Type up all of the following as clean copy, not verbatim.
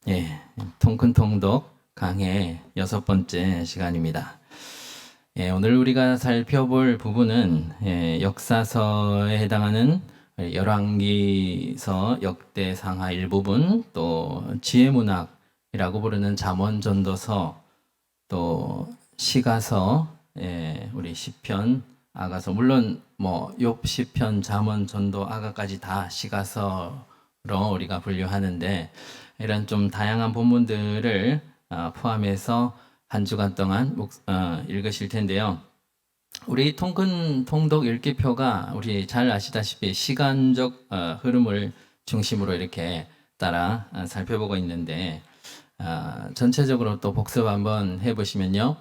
예, 통큰통독 강의 6번째 시간입니다. 예, 오늘 우리가 살펴볼 부분은 역사서에 해당하는 열왕기서 역대상하 일부분, 또 지혜문학이라고 부르는 잠언전도서, 또 시가서, 우리 시편, 아가서, 물론 뭐 욥, 시편, 잠언, 전도, 아가까지 다 시가서로 우리가 분류하는데, 이런 좀 다양한 본문들을 포함해서 한 주간 동안 읽으실 텐데요. 우리 통근 통독 읽기표가 우리 잘 아시다시피 시간적 흐름을 중심으로 이렇게 따라 살펴보고 있는데, 전체적으로 또 복습 한번 해보시면요.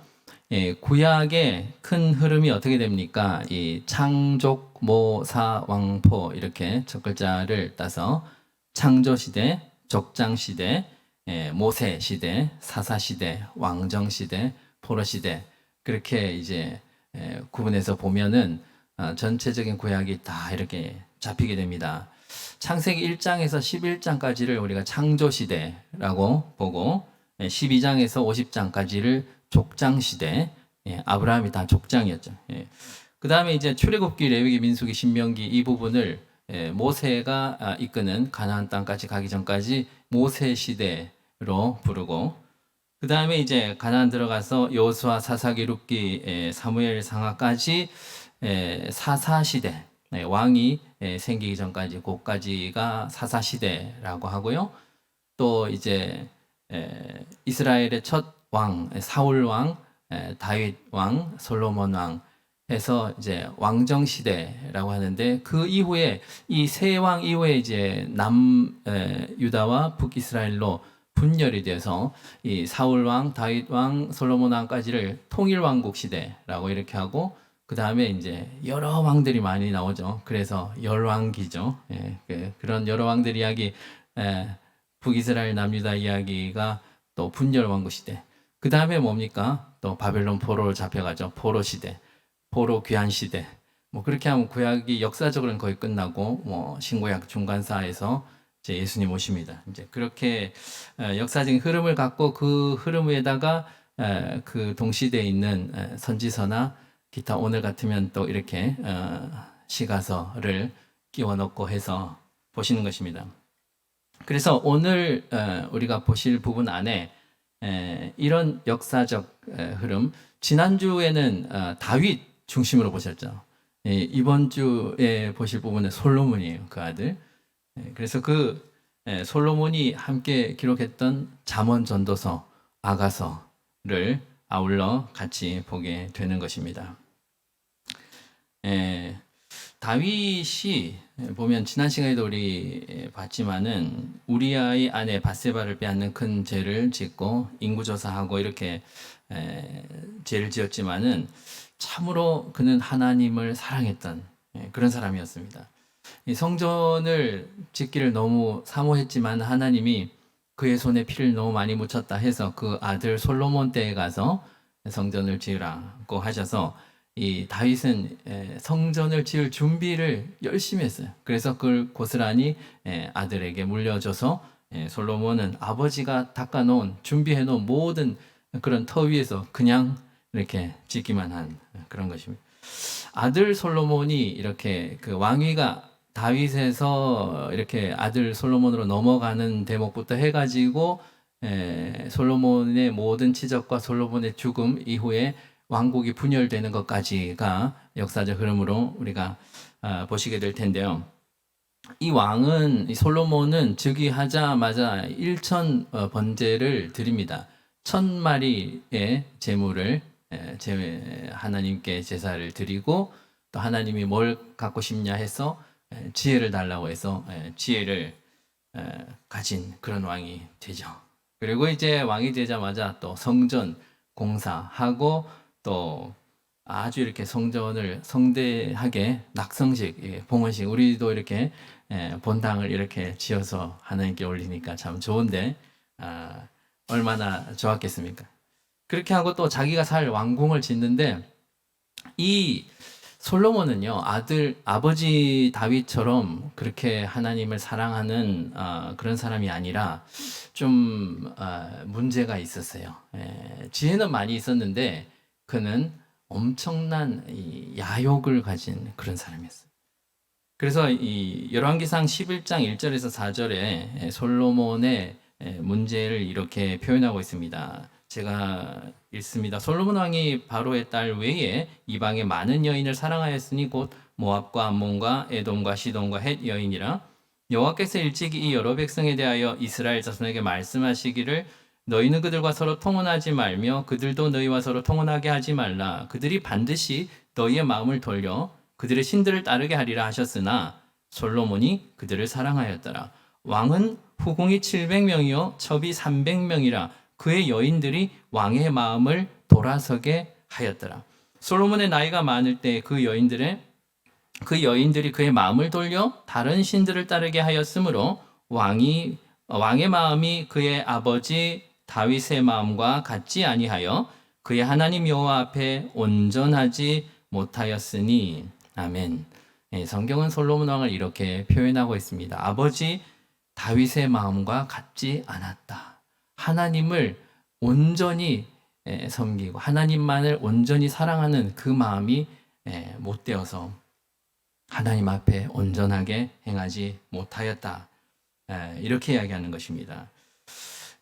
예, 구약의 큰 흐름이 어떻게 됩니까? 이 창족, 모, 사, 왕포 이렇게 첫 글자를 따서 창조 시대, 족장 시대, 모세 시대, 사사 시대, 왕정 시대, 포로 시대 그렇게 이제 구분해서 보면은 전체적인 구약이 다 이렇게 잡히게 됩니다. 창세기 1장에서 11장까지를 우리가 창조 시대라고 보고 12장에서 50장까지를 족장 시대, 아브라함이 다 족장이었죠. 그 다음에 이제 출애굽기, 레위기, 민수기, 신명기 이 부분을 모세가 이끄는 가나안 땅까지 가기 전까지 모세 시대로 부르고, 그 다음에 이제 가나안 들어가서 여호수아, 사사기, 룻기, 사무엘 상하까지 사사 시대, 왕이 생기기 전까지 그까지가 사사 시대라고 하고요. 또 이제 이스라엘의 첫 왕, 사울 왕, 다윗 왕, 솔로몬 왕 해서 이제 왕정 시대라고 하는데, 그 이후에 이 세 왕 이후에 이제 남 유다와 북이스라엘로 분열이 돼서 이 사울 왕, 다윗 왕, 솔로몬 왕까지를 통일 왕국 시대라고 이렇게 하고, 그 다음에 이제 여러 왕들이 많이 나오죠. 그래서 열왕기죠. 그런 여러 왕들 이야기, 북이스라엘 남유다 이야기가 또 분열 왕국 시대. 그 다음에 뭡니까? 또 바벨론 포로로 잡혀가죠. 포로 시대. 포로 귀환 시대. 뭐 그렇게 하면 구약이 역사적으로는 거의 끝나고, 뭐 신구약 중간사에서 이제 예수님 오십니다. 이제 그렇게 역사적인 흐름을 갖고, 그 흐름 위에다가 그 동시대에 있는 선지서나 기타, 오늘 같으면 또 이렇게 시가서를 끼워 넣고 해서 보시는 것입니다. 그래서 오늘 우리가 보실 부분 안에 이런 역사적 흐름, 지난주에는 다윗 중심으로 보셨죠. 이번 주에 보실 부분은 솔로몬이에요. 그 아들. 그래서 그 솔로몬이 함께 기록했던 잠언, 전도서, 아가서를 아울러 같이 보게 되는 것입니다. 다윗이 보면 지난 시간에도 우리 봤지만은 우리아의 아내 바세바를 빼앗는 큰 죄를 짓고 인구조사하고 이렇게 죄를 지었지만은 참으로 그는 하나님을 사랑했던 그런 사람이었습니다. 이 성전을 짓기를 너무 사모했지만 하나님이 그의 손에 피를 너무 많이 묻혔다 해서 그 아들 솔로몬 때에 가서 성전을 지으라고 하셔서, 이 다윗은 성전을 지을 준비를 열심히 했어요. 그래서 그걸 고스란히 아들에게 물려줘서 솔로몬은 아버지가 닦아놓은, 준비해놓은 모든 그런 터 위에서 그냥 이렇게 짓기만 한 그런 것입니다. 아들 솔로몬이 이렇게 그 왕위가 다윗에서 이렇게 아들 솔로몬으로 넘어가는 대목부터 해가지고 솔로몬의 모든 치적과 솔로몬의 죽음 이후에 왕국이 분열되는 것까지가 역사적 흐름으로 우리가 보시게 될 텐데요. 이 왕은, 이 솔로몬은 즉위하자마자 1천 번제를 드립니다. 1,000마리의 제물을 하나님께 제사를 드리고, 또 하나님이 뭘 갖고 싶냐 해서 지혜를 달라고 해서 지혜를 가진 그런 왕이 되죠. 그리고 이제 왕이 되자마자 또 성전 공사하고, 또 아주 이렇게 성전을 성대하게 낙성식, 봉헌식, 우리도 이렇게 본당을 이렇게 지어서 하나님께 올리니까 참 좋은데 얼마나 좋았겠습니까? 그렇게 하고 또 자기가 살 왕궁을 짓는데, 이 솔로몬은요, 아버지 다윗처럼 그렇게 하나님을 사랑하는 그런 사람이 아니라 좀 문제가 있었어요. 지혜는 많이 있었는데 그는 엄청난 이 야욕을 가진 그런 사람이었어요. 그래서 이 열왕기상 11장 1절에서 4절에 솔로몬의 문제를 이렇게 표현하고 있습니다. 제가 읽습니다. 솔로몬 왕이 바로의 딸 외에 이방의 많은 여인을 사랑하였으니 곧 모압과 암몬과 에돔과 시돈과 헷 여인이라. 여호와께서 일찍이 이 여러 백성에 대하여 이스라엘 자손에게 말씀하시기를 너희는 그들과 서로 통혼하지 말며 그들도 너희와 서로 통혼하게 하지 말라. 그들이 반드시 너희의 마음을 돌려 그들의 신들을 따르게 하리라 하셨으나 솔로몬이 그들을 사랑하였더라. 왕은 후궁이 700명이요 첩이 300명이라. 그의 여인들이 왕의 마음을 돌아서게 하였더라. 솔로몬의 나이가 많을 때 그 여인들이 그의 마음을 돌려 다른 신들을 따르게 하였으므로 왕의 마음이 그의 아버지 다윗의 마음과 같지 아니하여 그의 하나님 여호와 앞에 온전하지 못하였으니. 아멘. 성경은 솔로몬 왕을 이렇게 표현하고 있습니다. 아버지 다윗의 마음과 같지 않았다. 하나님을 온전히 섬기고 하나님만을 온전히 사랑하는 그 마음이 못 되어서 하나님 앞에 온전하게 행하지 못하였다. 이렇게 이야기하는 것입니다.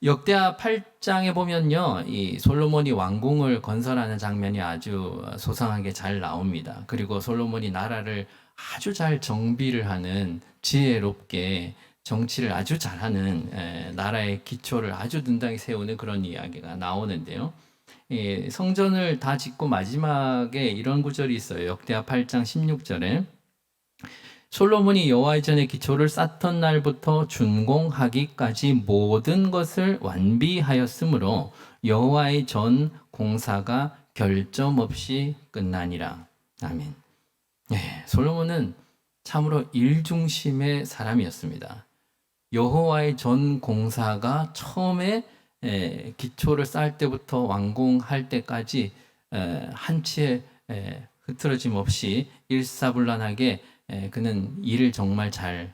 역대하 8장에 보면요, 이 솔로몬이 왕궁을 건설하는 장면이 아주 소상하게 잘 나옵니다. 그리고 솔로몬이 나라를 아주 잘 정비를 하는, 지혜롭게 정치를 아주 잘하는, 나라의 기초를 아주 든든하게 세우는 그런 이야기가 나오는데요. 성전을 다 짓고 마지막에 이런 구절이 있어요. 역대하 8장 16절에 솔로몬이 여호와의 전에 기초를 쌓던 날부터 준공하기까지 모든 것을 완비하였으므로 여호와의 전 공사가 결점 없이 끝나니라. 아멘. 솔로몬은 참으로 일 중심의 사람이었습니다. 여호와의 전 공사가 처음에 기초를 쌓을 때부터 완공할 때까지 한치의 흐트러짐 없이 일사불란하게 그는 일을 정말 잘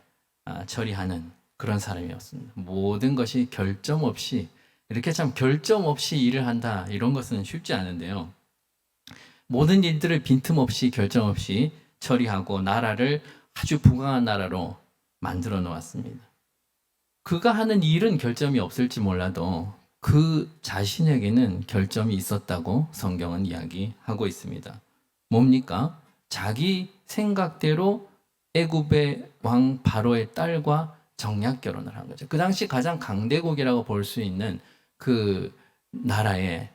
처리하는 그런 사람이었습니다. 모든 것이 결점 없이, 이렇게 참 결점 없이 일을 한다, 이런 것은 쉽지 않은데요. 모든 일들을 빈틈없이 결점 없이 처리하고 나라를 아주 부강한 나라로 만들어 놓았습니다. 그가 하는 일은 결점이 없을지 몰라도 그 자신에게는 결점이 있었다고 성경은 이야기하고 있습니다. 뭡니까? 자기 생각대로 애굽의 왕 바로의 딸과 정략 결혼을 한 거죠. 그 당시 가장 강대국이라고 볼 수 있는 그 나라에,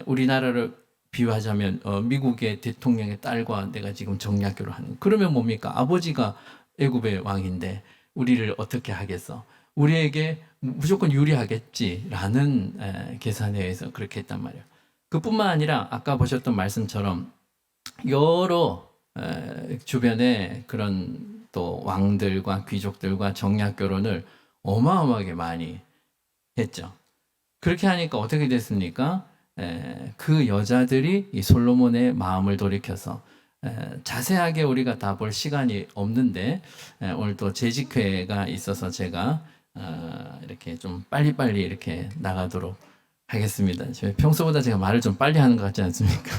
우리나라를 비유하자면 미국의 대통령의 딸과 내가 지금 정략 결혼하는, 그러면 뭡니까? 아버지가 애굽의 왕인데 우리를 어떻게 하겠어? 우리에게 무조건 유리하겠지라는 계산에 의해서 그렇게 했단 말이에요. 그뿐만 아니라 아까 보셨던 말씀처럼 여러 주변에 그런 또 왕들과 귀족들과 정략 결혼을 어마어마하게 많이 했죠. 그렇게 하니까 어떻게 됐습니까? 그 여자들이 이 솔로몬의 마음을 돌이켜서, 자세하게 우리가 다 볼 시간이 없는데 오늘 또 재직회가 있어서 제가 이렇게 좀 빨리빨리 이렇게 나가도록 하겠습니다. 평소보다 제가 말을 좀 빨리 하는 것 같지 않습니까?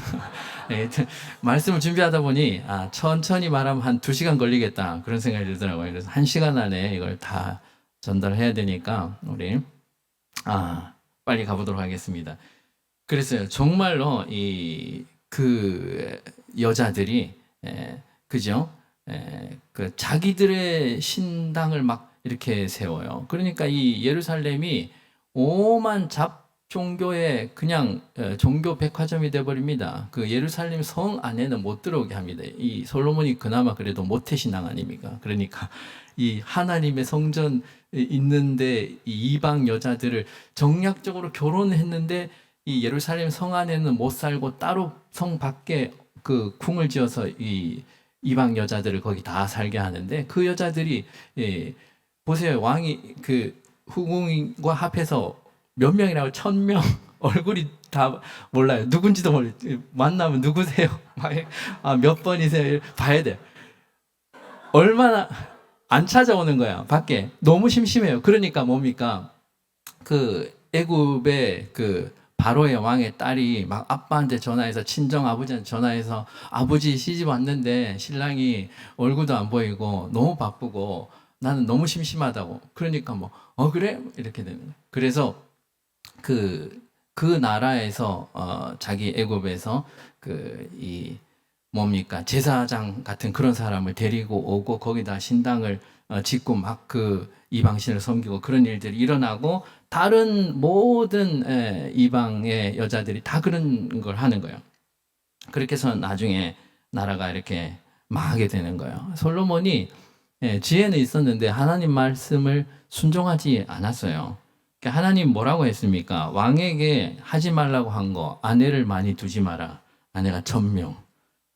말씀을 준비하다 보니 천천히 말하면 한 2시간 걸리겠다, 그런 생각이 들더라고요. 그래서 1시간 안에 이걸 다 전달해야 되니까 우리 빨리 가보도록 하겠습니다. 그래서요, 정말로 그 여자들이 그죠? 그 자기들의 신당을 막 이렇게 세워요. 그러니까 이 예루살렘이 오만 종교의 그냥 종교 백화점이 되어버립니다. 그 예루살렘 성 안에는 못 들어오게 합니다. 이 솔로몬이 그나마 그래도 모태신앙 아닙니까? 그러니까 이 하나님의 성전 있는데 이 이방 여자들을 정략적으로 결혼했는데 이 예루살렘 성 안에는 못 살고 따로 성 밖에 그 궁을 지어서 이 이방 여자들을 거기 다 살게 하는데, 그 여자들이 보세요. 왕이 그 후궁과 합해서 몇 명이라고? 1000명. 얼굴이 다 몰라요. 누군지도 몰라요. 만나면 누구세요? 몇 번이세요? 봐야 돼. 얼마나 안 찾아오는 거야, 밖에. 너무 심심해요. 그러니까 뭡니까? 그 애굽의 그 바로의 왕의 딸이 막 아빠한테 전화해서, 친정 아버지한테 전화해서, 아버지 시집 왔는데 신랑이 얼굴도 안 보이고 너무 바쁘고 나는 너무 심심하다고. 그러니까 뭐 그래? 이렇게 되는 거예요. 그래서 그 나라에서 자기 애굽에서 이 뭡니까, 제사장 같은 그런 사람을 데리고 오고 거기다 신당을 짓고 막 그 이방신을 섬기고 그런 일들이 일어나고, 다른 모든 이방의 여자들이 다 그런 걸 하는 거예요. 그렇게 해서 나중에 나라가 이렇게 망하게 되는 거예요. 솔로몬이 지혜는 있었는데 하나님 말씀을 순종하지 않았어요. 그러니까 하나님 뭐라고 했습니까? 왕에게 하지 말라고 한 거, 아내를 많이 두지 마라. 아내가 1000명.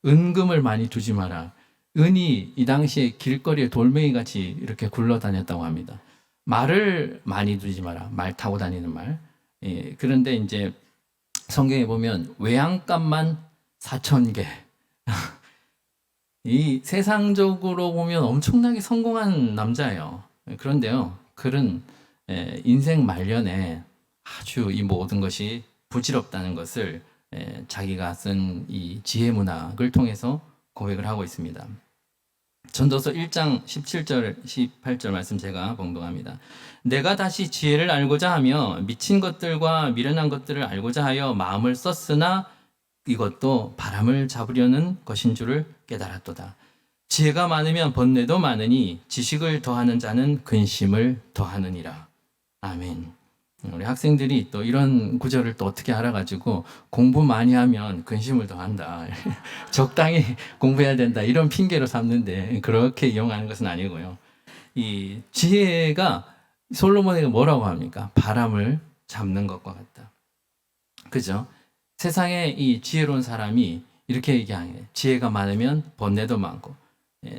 은금을 많이 두지 마라. 은이 이 당시에 길거리에 돌멩이 같이 이렇게 굴러다녔다고 합니다. 말을 많이 두지 마라. 말 타고 다니는 말. 그런데 이제 성경에 보면 외양간만 4000개. 이 세상적으로 보면 엄청나게 성공한 남자예요. 그런데요, 그런 인생 말년에 아주 이 모든 것이 부질없다는 것을 자기가 쓴 이 지혜 문학을 통해서 고백을 하고 있습니다. 전도서 1장 17절 18절 말씀 제가 봉독합니다. 내가 다시 지혜를 알고자 하며 미친 것들과 미련한 것들을 알고자 하여 마음을 썼으나 이것도 바람을 잡으려는 것인 줄을 깨달았도다. 지혜가 많으면 번뇌도 많으니 지식을 더하는 자는 근심을 더하느니라. 아멘. 우리 학생들이 또 이런 구절을 또 어떻게 알아가지고 공부 많이 하면 근심을 더한다. 적당히 공부해야 된다. 이런 핑계로 삼는데 그렇게 이용하는 것은 아니고요. 이 지혜가 솔로몬에게 뭐라고 합니까? 바람을 잡는 것과 같다. 그죠? 세상에 이 지혜로운 사람이 이렇게 얘기하는 거예요. 지혜가 많으면 번뇌도 많고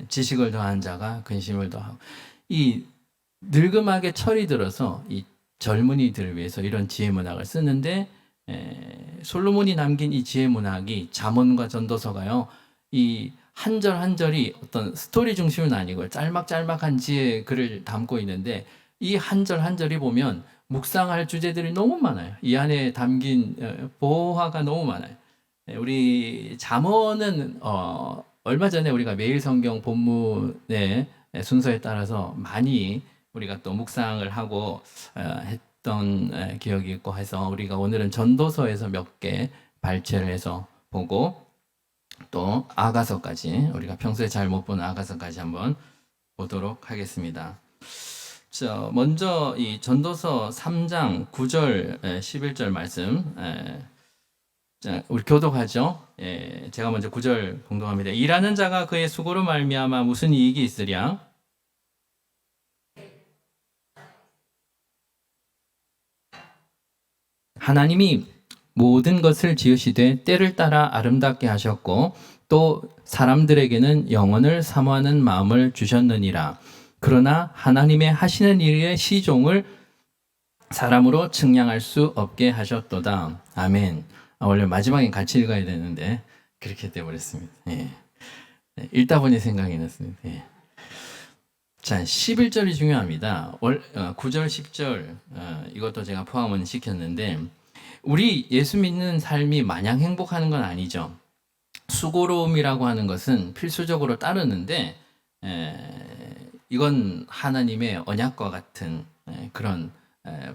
지식을 더한 자가 근심을 더하고. 이 늙음하게 철이 들어서 이 젊은이들을 위해서 이런 지혜 문학을 쓰는데, 솔로몬이 남긴 이 지혜 문학이 잠언과 전도서가요, 이 한 절 한 절이 어떤 스토리 중심은 아니고 짤막짤막한 지혜 글을 담고 있는데, 이 한 절 한 절이 보면 묵상할 주제들이 너무 많아요. 이 안에 담긴 보화가 너무 많아요. 우리 잠언은 얼마 전에 우리가 매일 성경 본문의 순서에 따라서 많이 우리가 또 묵상을 하고 했던 기억이 있고 해서, 우리가 오늘은 전도서에서 몇 개 발췌를 해서 보고, 또 아가서까지, 우리가 평소에 잘 못 보는 아가서까지 한번 보도록 하겠습니다. 먼저 이 전도서 3장 9절 11절 말씀, 우리 교독하죠. 제가 먼저 9절 봉독합니다. 일하는 자가 그의 수고로 말미암아 무슨 이익이 있으랴? 하나님이 모든 것을 지으시되 때를 따라 아름답게 하셨고 또 사람들에게는 영혼을 사모하는 마음을 주셨느니라. 그러나 하나님의 하시는 일의 시종을 사람으로 측량할 수 없게 하셨도다. 아멘. 원래 마지막엔 같이 읽어야 되는데 그렇게 되어버렸습니다. 읽다 보니 생각이 났습니다. 자, 11절이 중요합니다. 9절, 10절 이것도 제가 포함은 시켰는데, 우리 예수 믿는 삶이 마냥 행복하는 건 아니죠. 수고로움이라고 하는 것은 필수적으로 따르는데, 이건 하나님의 언약과 같은 그런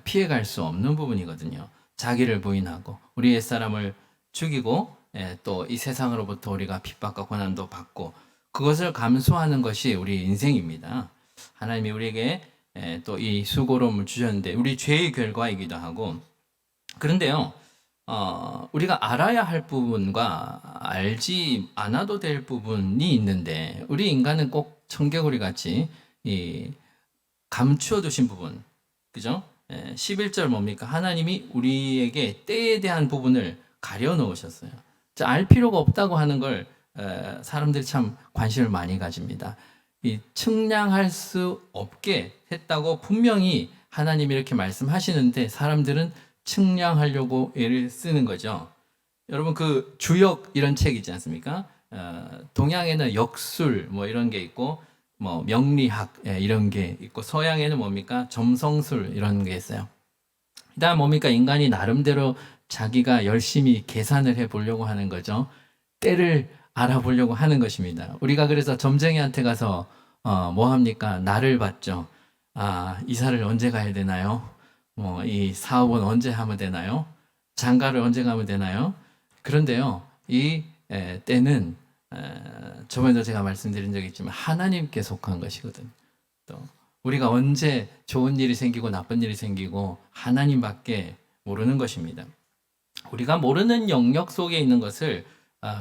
피해갈 수 없는 부분이거든요. 자기를 부인하고 우리 옛사람을 죽이고 또 이 세상으로부터 우리가 핍박과 고난도 받고, 그것을 감수하는 것이 우리 인생입니다. 하나님이 우리에게 또 이 수고로움을 주셨는데 우리 죄의 결과이기도 하고. 그런데요, 우리가 알아야 할 부분과 알지 않아도 될 부분이 있는데, 우리 인간은 꼭 청개구리 같이 감추어 두신 부분, 그죠? 11절 뭡니까? 하나님이 우리에게 때에 대한 부분을 가려 놓으셨어요. 알 필요가 없다고 하는 걸 사람들이 참 관심을 많이 가집니다. 이 측량할 수 없게 했다고 분명히 하나님이 이렇게 말씀하시는데, 사람들은 측량하려고 애를 쓰는 거죠. 여러분 그 주역 이런 책 있지 않습니까? 동양에는 역술 뭐 이런 게 있고 뭐 명리학 이런 게 있고 서양에는 뭡니까? 점성술 이런 게 있어요. 그다음 뭡니까? 인간이 나름대로 자기가 열심히 계산을 해 보려고 하는 거죠. 때를 알아보려고 하는 것입니다. 우리가 그래서 점쟁이한테 가서 뭐 합니까? 날을 받죠. 아, 이사를 언제 가야 되나요? 뭐 이 사업은 언제 하면 되나요? 장가를 언제 가면 되나요? 그런데요, 이 때는 저번에도 제가 말씀드린 적이 있지만 하나님께 속한 것이거든요. 또 우리가 언제 좋은 일이 생기고 나쁜 일이 생기고 하나님밖에 모르는 것입니다. 우리가 모르는 영역 속에 있는 것을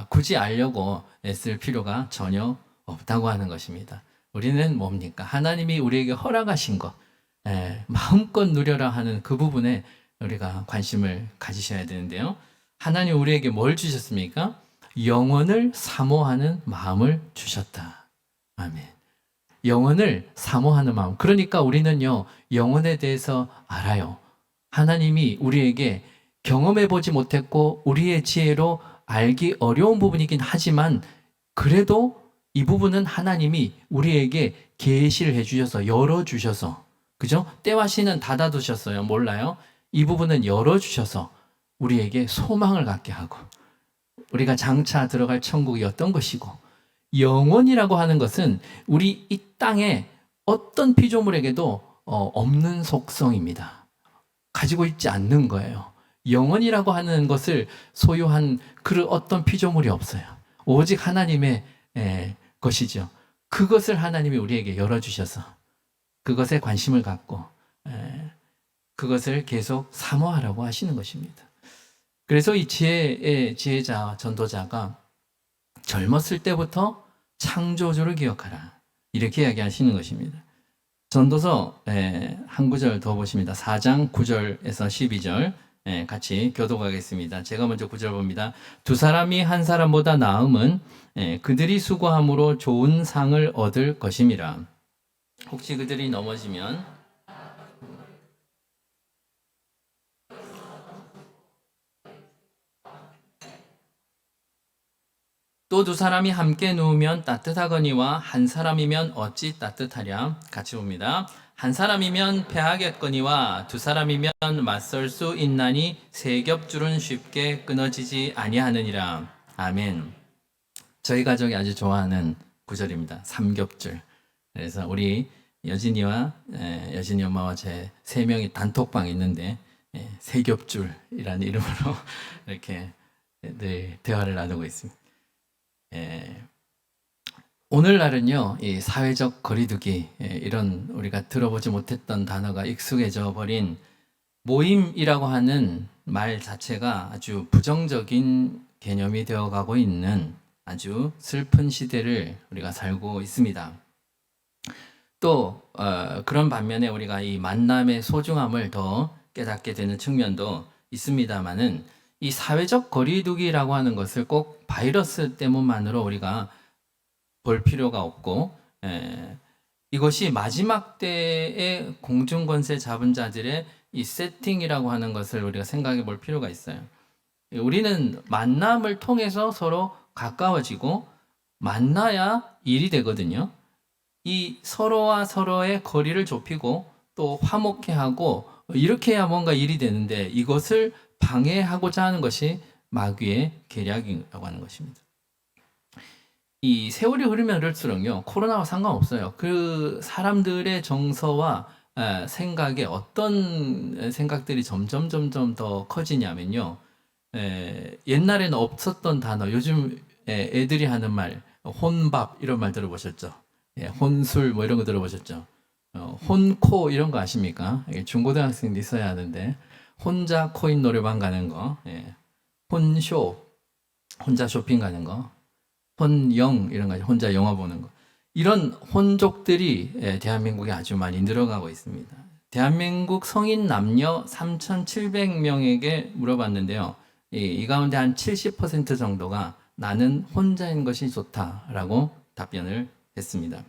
굳이 알려고 애쓸 필요가 전혀 없다고 하는 것입니다. 우리는 뭡니까? 하나님이 우리에게 허락하신 것, 마음껏 누려라 하는 그 부분에 우리가 관심을 가지셔야 되는데요. 하나님 우리에게 뭘 주셨습니까? 영원을 사모하는 마음을 주셨다. 아멘. 영혼을 사모하는 마음. 그러니까 우리는요, 영혼에 대해서 알아요. 하나님이 우리에게 경험해 보지 못했고, 우리의 지혜로 알기 어려운 부분이긴 하지만, 그래도 이 부분은 하나님이 우리에게 계시를 해주셔서, 열어주셔서, 그죠? 때와 시는 닫아두셨어요. 몰라요? 이 부분은 열어주셔서 우리에게 소망을 갖게 하고, 우리가 장차 들어갈 천국이 어떤 것이고, 영원이라고 하는 것은 우리 이 땅에 어떤 피조물에게도 없는 속성입니다. 가지고 있지 않는 거예요. 영원이라고 하는 것을 소유한 그 어떤 피조물이 없어요. 오직 하나님의 것이죠. 그것을 하나님이 우리에게 열어주셔서 그것에 관심을 갖고 그것을 계속 사모하라고 하시는 것입니다. 그래서 이 지혜자, 전도자가 젊었을 때부터 창조주를 기억하라. 이렇게 이야기하시는 것입니다. 전도서 한 구절 더 보십니다. 4장 9절에서 12절 같이 교독하겠습니다. 제가 먼저 9절 봅니다. 두 사람이 한 사람보다 나음은 그들이 수고함으로 좋은 상을 얻을 것임이라. 혹시 그들이 넘어지면 또 두 사람이 함께 누우면 따뜻하거니와 한 사람이면 어찌 따뜻하랴. 같이 봅니다. 한 사람이면 패하겠거니와 두 사람이면 맞설 수 있나니 세 겹줄은 쉽게 끊어지지 아니하느니라. 아멘. 저희 가족이 아주 좋아하는 구절입니다. 삼겹줄. 그래서 우리 여진이 엄마와 제 세 명이 단톡방에 있는데 세 겹줄이라는 이름으로 이렇게 늘 대화를 나누고 있습니다. 오늘날은요, 이 사회적 거리두기, 이런 우리가 들어보지 못했던 단어가 익숙해져 버린 모임이라고 하는 말 자체가 아주 부정적인 개념이 되어가고 있는 아주 슬픈 시대를 우리가 살고 있습니다. 또 그런 반면에 우리가 이 만남의 소중함을 더 깨닫게 되는 측면도 있습니다만은 이 사회적 거리두기라고 하는 것을 꼭 바이러스 때문만으로 우리가 볼 필요가 없고 이것이 마지막 때의 공중권세 잡은 자들의 이 세팅이라고 하는 것을 우리가 생각해 볼 필요가 있어요. 우리는 만남을 통해서 서로 가까워지고 만나야 일이 되거든요. 이 서로와 서로의 거리를 좁히고 또 화목해 하고 이렇게 해야 뭔가 일이 되는데 이것을 방해하고자 하는 것이 마귀의 계략이라고 하는 것입니다. 이 세월이 흐르면 흐를수록요, 코로나와 상관없어요. 그 사람들의 정서와 생각에 어떤 생각들이 점점 더 커지냐면요. 옛날에는 없었던 단어, 요즘 애들이 하는 말, 혼밥 이런 말 들어보셨죠? 혼술 뭐 이런 거 들어보셨죠? 혼코 이런 거 아십니까? 중고등학생도 있어야 하는데 혼자 코인 노래방 가는 거, 혼쇼 혼자 쇼핑 가는 거, 혼영 이런 거, 혼자 영화 보는 거, 이런 혼족들이 대한민국에 아주 많이 늘어가고 있습니다. 대한민국 성인 남녀 3,700명에게 물어봤는데요. 이 가운데 한 70% 정도가 나는 혼자인 것이 좋다라고 답변을 했습니다.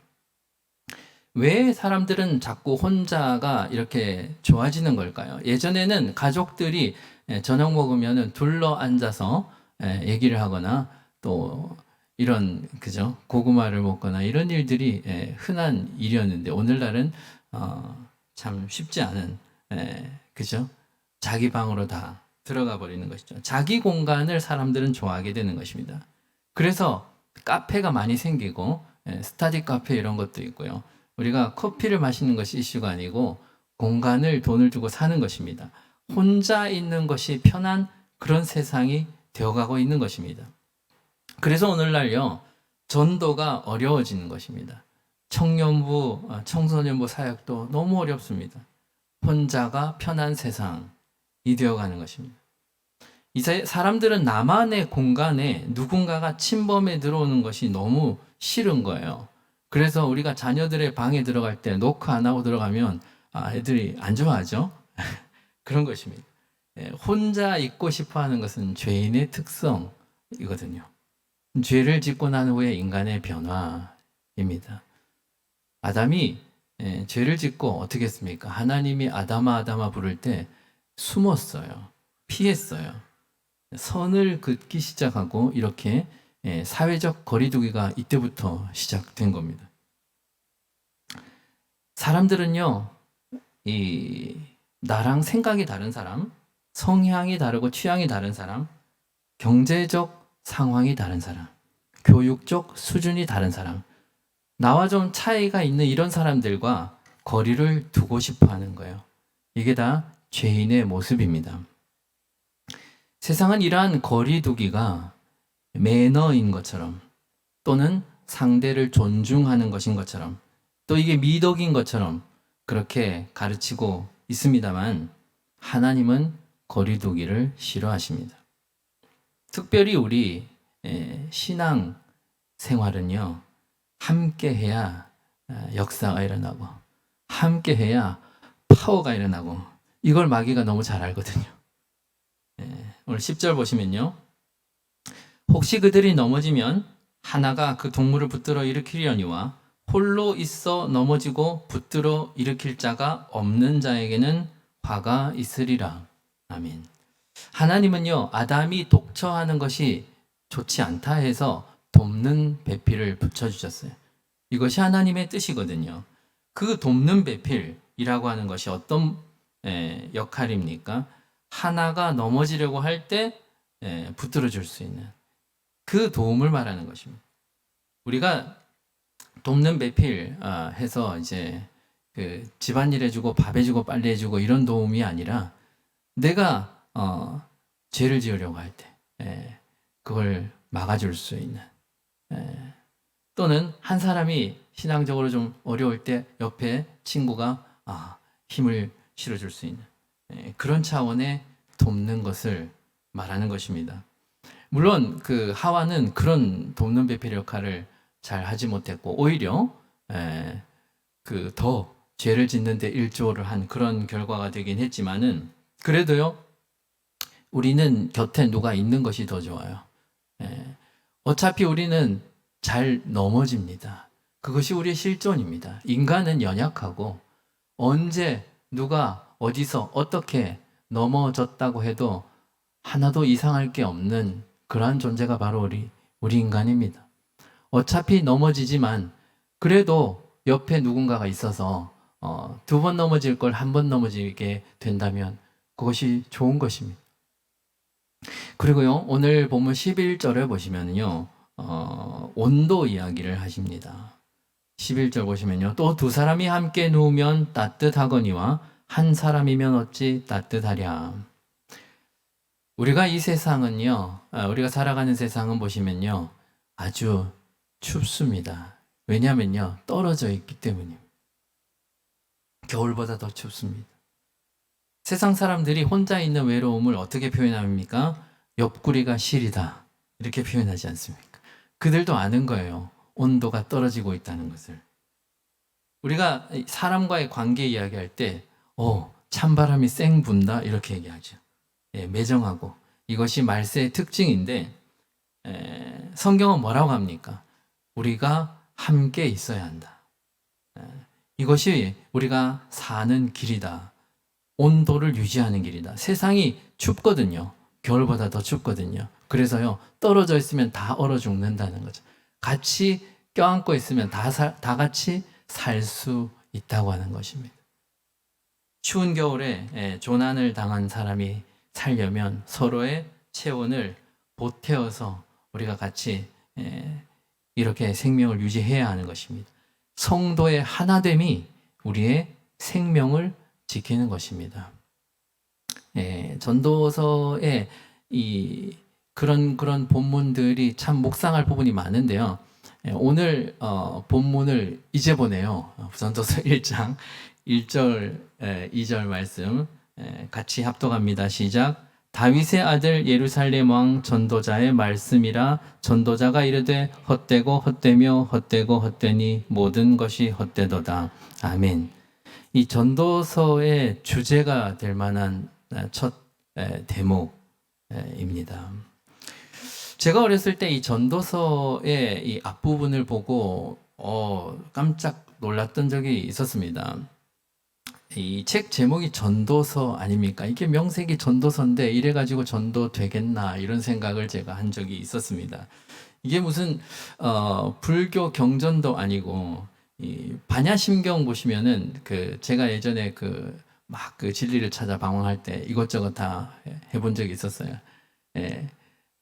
왜 사람들은 자꾸 혼자가 이렇게 좋아지는 걸까요? 예전에는 가족들이 저녁 먹으면은 둘러 앉아서 얘기를 하거나 또 이런 그죠? 고구마를 먹거나 이런 일들이 흔한 일이었는데 오늘날은 참 쉽지 않은 그죠? 자기 방으로 다 들어가 버리는 것이죠. 자기 공간을 사람들은 좋아하게 되는 것입니다. 그래서 카페가 많이 생기고 스터디 카페 이런 것도 있고요. 우리가 커피를 마시는 것이 이슈가 아니고 공간을 돈을 주고 사는 것입니다. 혼자 있는 것이 편한 그런 세상이 되어가고 있는 것입니다. 그래서 오늘날요, 전도가 어려워지는 것입니다. 청년부, 청소년부 사역도 너무 어렵습니다. 혼자가 편한 세상이 되어가는 것입니다. 이제 사람들은 나만의 공간에 누군가가 침범해 들어오는 것이 너무 싫은 거예요. 그래서 우리가 자녀들의 방에 들어갈 때 노크 안 하고 들어가면 애들이 안 좋아하죠. 그런 것입니다. 혼자 있고 싶어 하는 것은 죄인의 특성이거든요. 죄를 짓고 난 후에 인간의 변화입니다. 아담이 죄를 짓고 어떻게 했습니까? 하나님이 아담아 아담아 부를 때 숨었어요. 피했어요. 선을 긋기 시작하고 이렇게 사회적 거리두기가 이때부터 시작된 겁니다. 사람들은요, 나랑 생각이 다른 사람, 성향이 다르고 취향이 다른 사람, 경제적 상황이 다른 사람, 교육적 수준이 다른 사람, 나와 좀 차이가 있는 이런 사람들과 거리를 두고 싶어 하는 거예요. 이게 다 죄인의 모습입니다. 세상은 이러한 거리두기가 매너인 것처럼 또는 상대를 존중하는 것인 것처럼 또 이게 미덕인 것처럼 그렇게 가르치고 있습니다만 하나님은 거리두기를 싫어하십니다. 특별히 우리 신앙 생활은요, 함께 해야 역사가 일어나고 함께 해야 파워가 일어나고 이걸 마귀가 너무 잘 알거든요. 오늘 10절 보시면요. 혹시 그들이 넘어지면 하나가 그 동물을 붙들어 일으키려니와 홀로 있어 넘어지고 붙들어 일으킬 자가 없는 자에게는 화가 있으리라. 아멘. 하나님은요, 아담이 독처하는 것이 좋지 않다 해서 돕는 배필을 붙여주셨어요. 이것이 하나님의 뜻이거든요. 그 돕는 배필이라고 하는 것이 어떤 역할입니까? 하나가 넘어지려고 할 때 붙들어 줄 수 있는 그 도움을 말하는 것입니다. 우리가 돕는 배필 해서 이제 그 집안일 해주고 밥 해주고 빨래 해주고 이런 도움이 아니라 내가 죄를 지으려고 할 때 그걸 막아줄 수 있는 또는 한 사람이 신앙적으로 좀 어려울 때 옆에 친구가 힘을 실어줄 수 있는 그런 차원의 돕는 것을 말하는 것입니다. 물론 그 하와는 그런 돕는 배필 역할을 잘 하지 못했고 오히려 그 더 죄를 짓는데 일조를 한 그런 결과가 되긴 했지만은 그래도요 우리는 곁에 누가 있는 것이 더 좋아요. 어차피 우리는 잘 넘어집니다. 그것이 우리의 실존입니다. 인간은 연약하고 언제 누가 어디서 어떻게 넘어졌다고 해도 하나도 이상할 게 없는 그러한 존재가 바로 우리 인간입니다. 어차피 넘어지지만 그래도 옆에 누군가가 있어서 2번 넘어질 걸 1번 넘어지게 된다면 그것이 좋은 것입니다. 그리고요 오늘 본문 11절을 보시면요 온도 이야기를 하십니다. 11절 보시면요 또 2사람이 함께 누우면 따뜻하거니와 한 사람이면 어찌 따뜻하랴. 우리가 이 세상은요 우리가 살아가는 세상은 보시면요 아주 춥습니다. 왜냐하면요 떨어져 있기 때문입니다. 겨울보다 더 춥습니다. 세상 사람들이 혼자 있는 외로움을 어떻게 표현합니까? 옆구리가 시리다 이렇게 표현하지 않습니까? 그들도 아는 거예요. 온도가 떨어지고 있다는 것을. 우리가 사람과의 관계 이야기할 때 찬바람이 쌩 분다 이렇게 얘기하죠. 매정하고 이것이 말세의 특징인데 성경은 뭐라고 합니까? 우리가 함께 있어야 한다. 이것이 우리가 사는 길이다. 온도를 유지하는 길이다. 세상이 춥거든요. 겨울보다 더 춥거든요. 그래서요, 떨어져 있으면 다 얼어 죽는다는 거죠. 같이 껴안고 있으면 다 같이 살 수 있다고 하는 것입니다. 추운 겨울에 조난을 당한 사람이 살려면 서로의 체온을 보태어서 우리가 같이 이렇게 생명을 유지해야 하는 것입니다. 성도의 하나됨이 우리의 생명을 지키는 것입니다. 전도서에 그런 본문들이 참 묵상할 부분이 많은데요. 오늘 본문을 이제 보네요. 전도서 1장 1절, 2절 말씀 같이 합독합니다. 시작. 다윗의 아들 예루살렘 왕 전도자의 말씀이라. 전도자가 이르되 헛되고 헛되며 헛되고 헛되니 모든 것이 헛되도다. 아멘. 이 전도서의 주제가 될 만한 첫 대목입니다. 제가 어렸을 때 이 전도서의 이 앞부분을 보고 깜짝 놀랐던 적이 있었습니다. 이 책 제목이 전도서 아닙니까? 이게 명색이 전도서인데 이래가지고 전도 되겠나 이런 생각을 제가 한 적이 있었습니다. 이게 무슨 불교 경전도 아니고 이 반야심경 보시면은 제가 예전에 막 진리를 찾아 방황할 때 이것저것 다 해본 적이 있었어요. 예.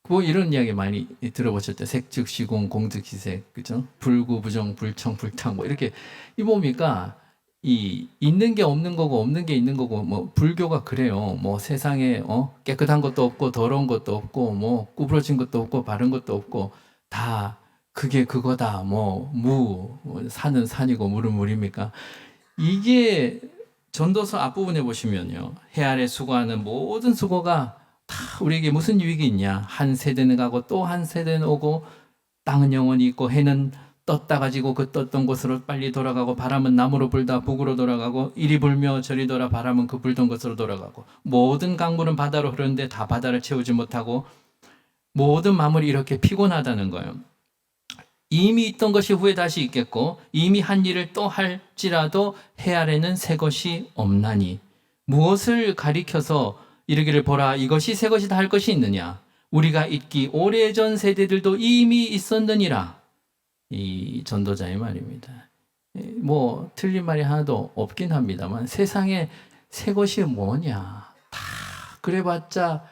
뭐 이런 이야기 많이 들어보셨죠? 색즉시공 공즉시색, 그죠? 불구 부정 불청 불탕 뭐 이렇게 이 뭡니까? 이 있는 게 없는 거고 없는 게 있는 거고 뭐 불교가 그래요. 뭐 세상에 깨끗한 것도 없고 더러운 것도 없고 뭐 구부러진 것도 없고 바른 것도 없고 다 그게 그거다. 뭐 산은 산이고 물은 물입니까? 이게 전도서 앞부분에 보시면요. 해 아래 수고하는 모든 수고가 다 우리에게 무슨 유익이 있냐? 한 세대는 가고 또 한 세대는 오고 땅은 영원히 있고 해는 떴다 가지고 그 떴던 곳으로 빨리 돌아가고 바람은 남으로 불다 북으로 돌아가고 이리 불며 저리 돌아 바람은 그 불던 곳으로 돌아가고 모든 강물은 바다로 흐르는데 다 바다를 채우지 못하고 모든 만물이 이렇게 피곤하다는 거예요. 이미 있던 것이 후에 다시 있겠고 이미 한 일을 또 할지라도 해 아래는 새 것이 없나니 무엇을 가리켜서 이르기를 보라 이것이 새 것이다 할 것이 있느냐 우리가 있기 오래전 세대들도 이미 있었느니라. 이 전도자의 말입니다. 뭐 틀린 말이 하나도 없긴 합니다만 세상에 새 것이 뭐냐 다 그래봤자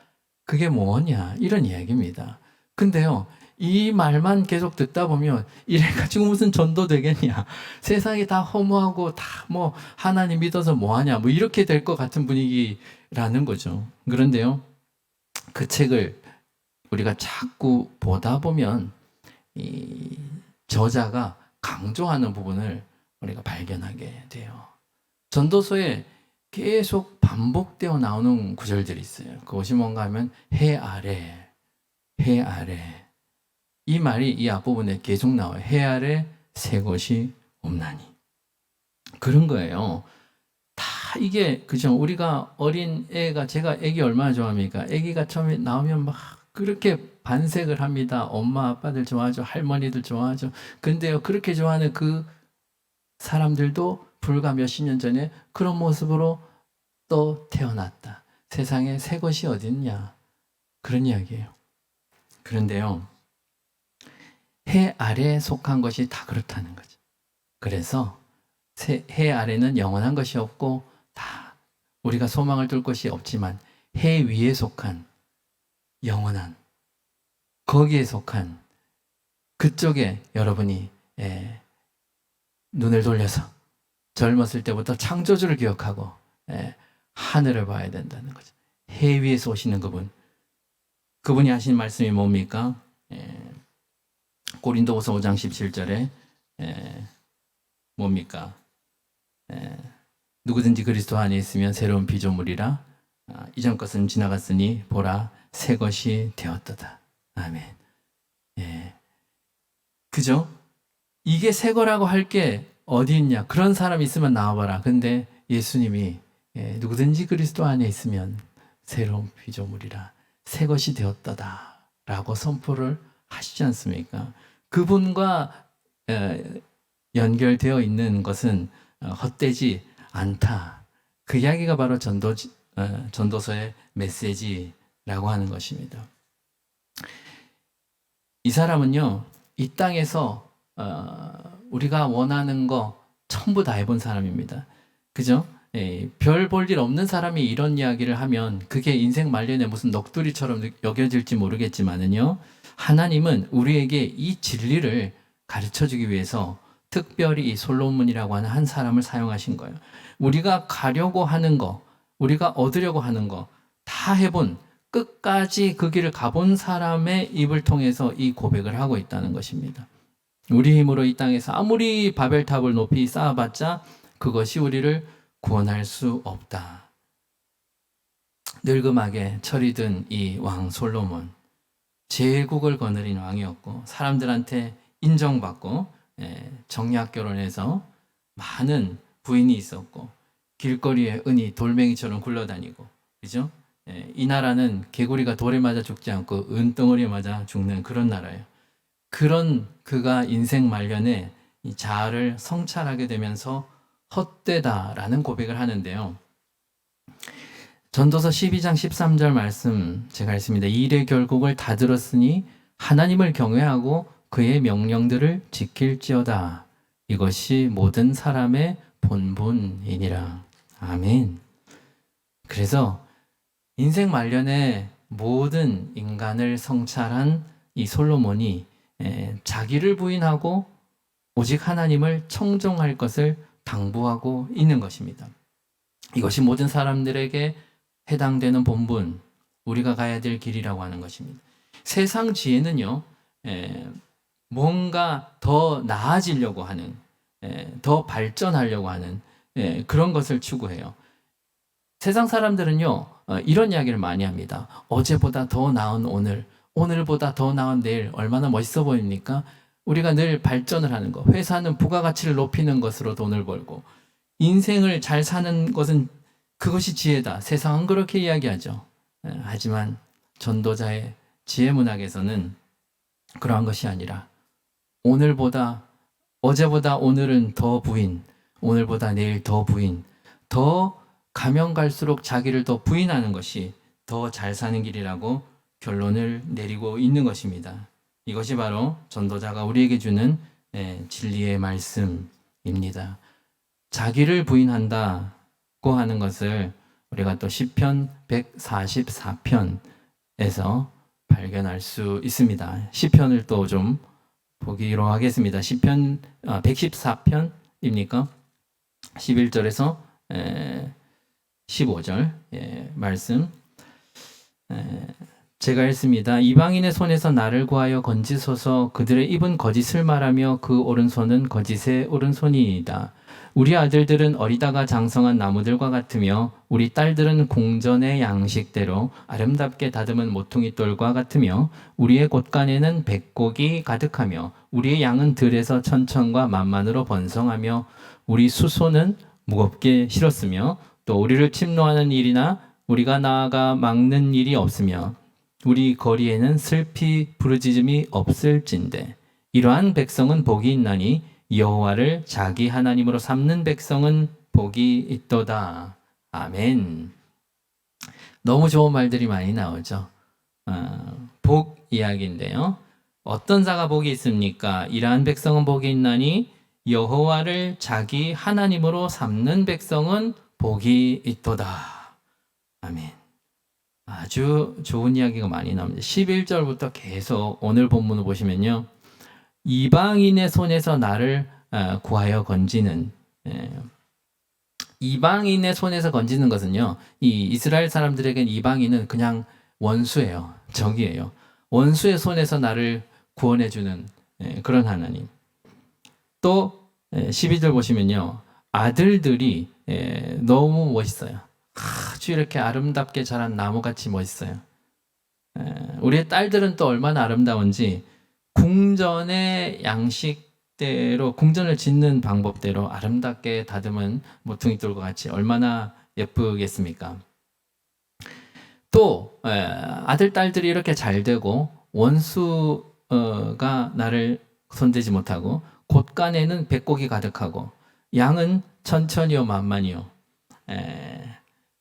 그게 뭐냐 이런 이야기입니다. 근데요 이 말만 계속 듣다 보면 이래가지고 무슨 전도 되겠냐 세상이 다 허무하고 다 뭐 하나님 믿어서 뭐하냐 뭐 이렇게 될 것 같은 분위기라는 거죠. 그런데요 그 책을 우리가 자꾸 보다 보면 이 저자가 강조하는 부분을 우리가 발견하게 돼요. 전도서에 계속 반복되어 나오는 구절들이 있어요. 그것이 뭔가 하면 해 아래 이 말이 이 앞부분에 계속 나와요. 해 아래 새 것이 없나니. 그런 거예요. 다 이게, 그죠? 우리가 어린 애가, 제가 애기 얼마나 좋아합니까? 애기가 처음에 나오면 막 그렇게 반색을 합니다. 엄마, 아빠들 좋아하죠. 할머니들 좋아하죠. 근데요, 그렇게 좋아하는 그 사람들도 불과 몇십 년 전에 그런 모습으로 또 태어났다. 세상에 새 것이 어딨냐. 그런 이야기예요. 그런데요, 해 아래에 속한 것이 다 그렇다는 거죠. 그래서 해 아래는 영원한 것이 없고 다 우리가 소망을 둘 것이 없지만 해 위에 속한 영원한 거기에 속한 그쪽에 여러분이 눈을 돌려서 젊었을 때부터 창조주를 기억하고 하늘을 봐야 된다는 거죠. 해 위에서 오시는 그분이 하신 말씀이 뭡니까? 고린도후서 5장 17절에 뭡니까? 누구든지 그리스도 안에 있으면 새로운 피조물이라 이전 것은 지나갔으니 보라 새 것이 되었도다. 아멘. 그죠? 이게 새 거라고 할 게 어디 있냐? 그런 사람 있으면 나와봐라. 근데 예수님이 누구든지 그리스도 안에 있으면 새로운 피조물이라 새 것이 되었다다 라고 선포를 하시지 않습니까? 그분과 연결되어 있는 것은 헛되지 않다. 그 이야기가 바로 전도서의 메시지라고 하는 것입니다. 이 사람은요, 이 땅에서 우리가 원하는 거 전부 다 해본 사람입니다. 그죠? 별 볼 일 없는 사람이 이런 이야기를 하면 그게 인생 말년에 무슨 넋두리처럼 여겨질지 모르겠지만은요, 하나님은 우리에게 이 진리를 가르쳐 주기 위해서 특별히 이 솔로몬이라고 하는 한 사람을 사용하신 거예요. 우리가 가려고 하는 거, 우리가 얻으려고 하는 거 다 해본, 끝까지 그 길을 가본 사람의 입을 통해서 이 고백을 하고 있다는 것입니다. 우리 힘으로 이 땅에서 아무리 바벨탑을 높이 쌓아봤자 그것이 우리를 구원할 수 없다. 늙음하게 철이 든 이 왕 솔로몬, 제국을 거느린 왕이었고 사람들한테 인정받고 정략 결혼해서 많은 부인이 있었고 길거리에 은이 돌멩이처럼 굴러다니고, 그죠? 이 나라는 개구리가 돌에 맞아 죽지 않고 은덩어리에 맞아 죽는 그런 나라예요. 그런 그가 인생 말년에 이 자아를 성찰하게 되면서 헛되다라는 고백을 하는데요. 전도서 12장 13절 말씀 제가 읽습니다. 이 일의 결국을 다 들었으니 하나님을 경외하고 그의 명령들을 지킬지어다. 이것이 모든 사람의 본분이니라. 아멘. 그래서 인생 말년에 모든 인간을 성찰한 이 솔로몬이 자기를 부인하고 오직 하나님을 청종할 것을 당부하고 있는 것입니다. 이것이 모든 사람들에게 해당되는 본분, 우리가 가야 될 길이라고 하는 것입니다. 세상 지혜는요, 뭔가 더 나아지려고 하는, 더 발전하려고 하는 그런 것을 추구해요. 세상 사람들은요, 이런 이야기를 많이 합니다. 어제보다 더 나은 오늘, 오늘보다 더 나은 내일, 얼마나 멋있어 보입니까? 우리가 늘 발전을 하는 것, 회사는 부가가치를 높이는 것으로 돈을 벌고, 인생을 잘 사는 것은 그것이 지혜다. 세상은 그렇게 이야기하죠. 하지만 전도자의 지혜 문학에서는 그러한 것이 아니라 오늘보다, 어제보다 오늘은 더 부인, 오늘보다 내일 더 부인, 더 가면 갈수록 자기를 더 부인하는 것이 더 잘 사는 길이라고 결론을 내리고 있는 것입니다. 이것이 바로 전도자가 우리에게 주는 진리의 말씀입니다. 자기를 부인한다고 하는 것을 우리가 또 시편 144편에서 발견할 수 있습니다. 시편을 또 좀 보기로 하겠습니다. 시편 114편입니까? 11절에서 15절 말씀 제가 읽습니다. 이방인의 손에서 나를 구하여 건지소서. 그들의 입은 거짓을 말하며 그 오른손은 거짓의 오른손이이다. 우리 아들들은 어리다가 장성한 나무들과 같으며 우리 딸들은 궁전의 양식대로 아름답게 다듬은 모퉁이돌과 같으며 우리의 곳간에는 백곡이 가득하며 우리의 양은 들에서 천천과 만만으로 번성하며 우리 수소는 무겁게 실었으며 또 우리를 침노하는 일이나 우리가 나아가 막는 일이 없으며 우리 거리에는 슬피 부르짖음이 없을진대. 이러한 백성은 복이 있나니 여호와를 자기 하나님으로 삼는 백성은 복이 있도다. 아멘. 너무 좋은 말들이 많이 나오죠. 복 이야기인데요. 어떤 자가 복이 있습니까? 이러한 백성은 복이 있나니 여호와를 자기 하나님으로 삼는 백성은 복이 있도다. 아멘. 아주 좋은 이야기가 많이 나옵니다. 11절부터 계속 오늘 본문을 보시면요. 이방인의 손에서 나를 구하여 건지는, 이방인의 손에서 건지는 것은요, 이 이스라엘 사람들에겐 이방인은 그냥 원수예요. 적이에요. 원수의 손에서 나를 구원해주는 그런 하나님. 또 12절 보시면요. 아들들이 너무 멋있어요. 아주 이렇게 아름답게 자란 나무같이 멋있어요. 우리의 딸들은 또 얼마나 아름다운지 궁전의 양식대로, 궁전을 짓는 방법대로 아름답게 다듬은 모퉁이돌과 같이 얼마나 예쁘겠습니까? 또 아들, 딸들이 이렇게 잘 되고 원수가 나를 손대지 못하고 곳간에는 백곡이 가득하고 양은 천천히요 만만히요.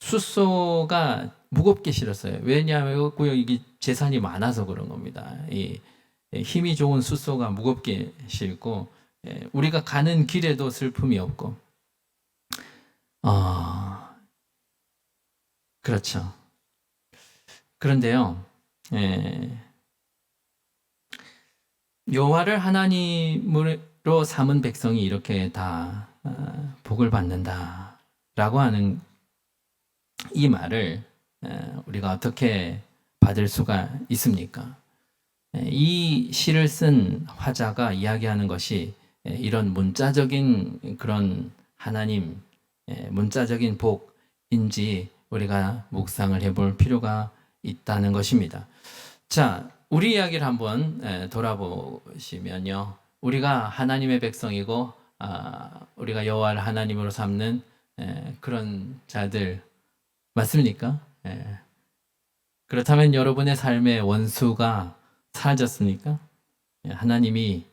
숫소가 무겁게 실었어요. 왜냐하면 이게 재산이 많아서 그런 겁니다. 힘이 좋은 숫소가 무겁게 실고 우리가 가는 길에도 슬픔이 없고 그렇죠. 그런데요, 여호와를 하나님으로 삼은 백성이 이렇게 다 복을 받는다라고 하는 이 말을 우리가 어떻게 받을 수가 있습니까? 이 시를 쓴 화자가 이야기하는 것이 이런 문자적인 그런 하나님, 문자적인 복인지 우리가 묵상을 해볼 필요가 있다는 것입니다. 자, 우리 이야기를 한번 돌아보시면요. 우리가 하나님의 백성이고 우리가 여호와를 하나님으로 삼는 그런 자들 맞습니까? 그렇다면 여러분의 삶의 원수가 사라졌습니까? 하나님이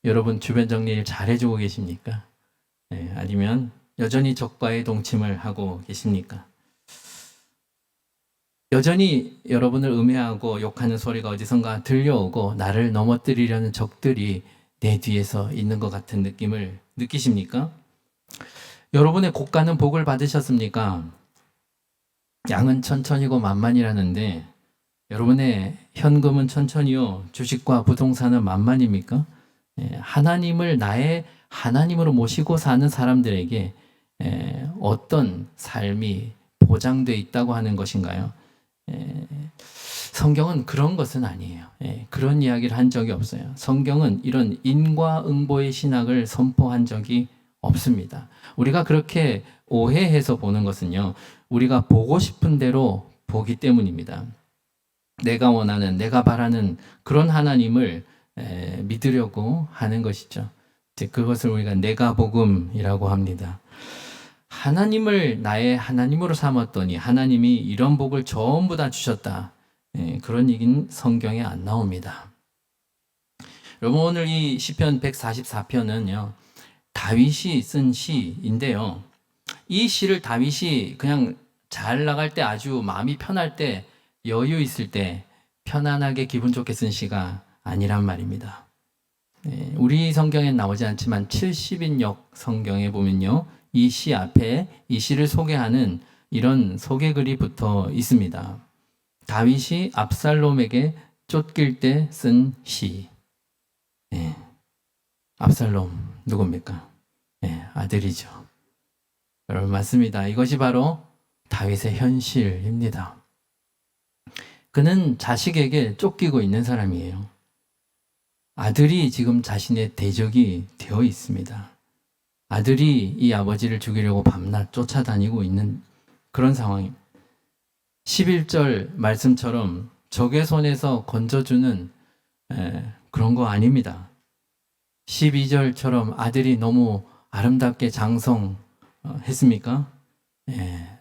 여러분 주변 정리를 잘 해주고 계십니까? 아니면 여전히 적과의 동침을 하고 계십니까? 여전히 여러분을 음해하고 욕하는 소리가 어디선가 들려오고 나를 넘어뜨리려는 적들이 내 뒤에서 있는 것 같은 느낌을 느끼십니까? 여러분의 고가는 복을 받으셨습니까? 양은 천천히고 만만이라는데 여러분의 현금은 천천히요, 주식과 부동산은 만만입니까? 하나님을 나의 하나님으로 모시고 사는 사람들에게 어떤 삶이 보장되어 있다고 하는 것인가요? 성경은 그런 것은 아니에요. 그런 이야기를 한 적이 없어요. 성경은 이런 인과응보의 신학을 선포한 적이 없습니다. 우리가 그렇게 오해해서 보는 것은요, 우리가 보고 싶은 대로 보기 때문입니다. 내가 원하는, 내가 바라는 그런 하나님을 믿으려고 하는 것이죠. 그것을 우리가 내가복음이라고 합니다. 하나님을 나의 하나님으로 삼았더니 하나님이 이런 복을 전부 다 주셨다. 그런 얘기는 성경에 안 나옵니다. 여러분, 오늘 이 시편 144편은요, 다윗이 쓴 시인데요. 이 시를 다윗이 그냥 잘 나갈 때, 아주 마음이 편할 때, 여유 있을 때 편안하게 기분 좋게 쓴 시가 아니란 말입니다. 우리 성경엔 나오지 않지만 70인역 성경에 보면요, 이 시 앞에 이 시를 소개하는 이런 소개글이 붙어 있습니다. 다윗이 압살롬에게 쫓길 때 쓴 시. 압살롬 누굽니까? 아들이죠. 여러분, 맞습니다. 이것이 바로 다윗의 현실입니다. 그는 자식에게 쫓기고 있는 사람이에요. 아들이 지금 자신의 대적이 되어 있습니다. 아들이 이 아버지를 죽이려고 밤낮 쫓아다니고 있는 그런 상황입니다. 11절 말씀처럼 적의 손에서 건져주는 그런 거 아닙니다. 12절처럼 아들이 너무 아름답게 장성했습니까?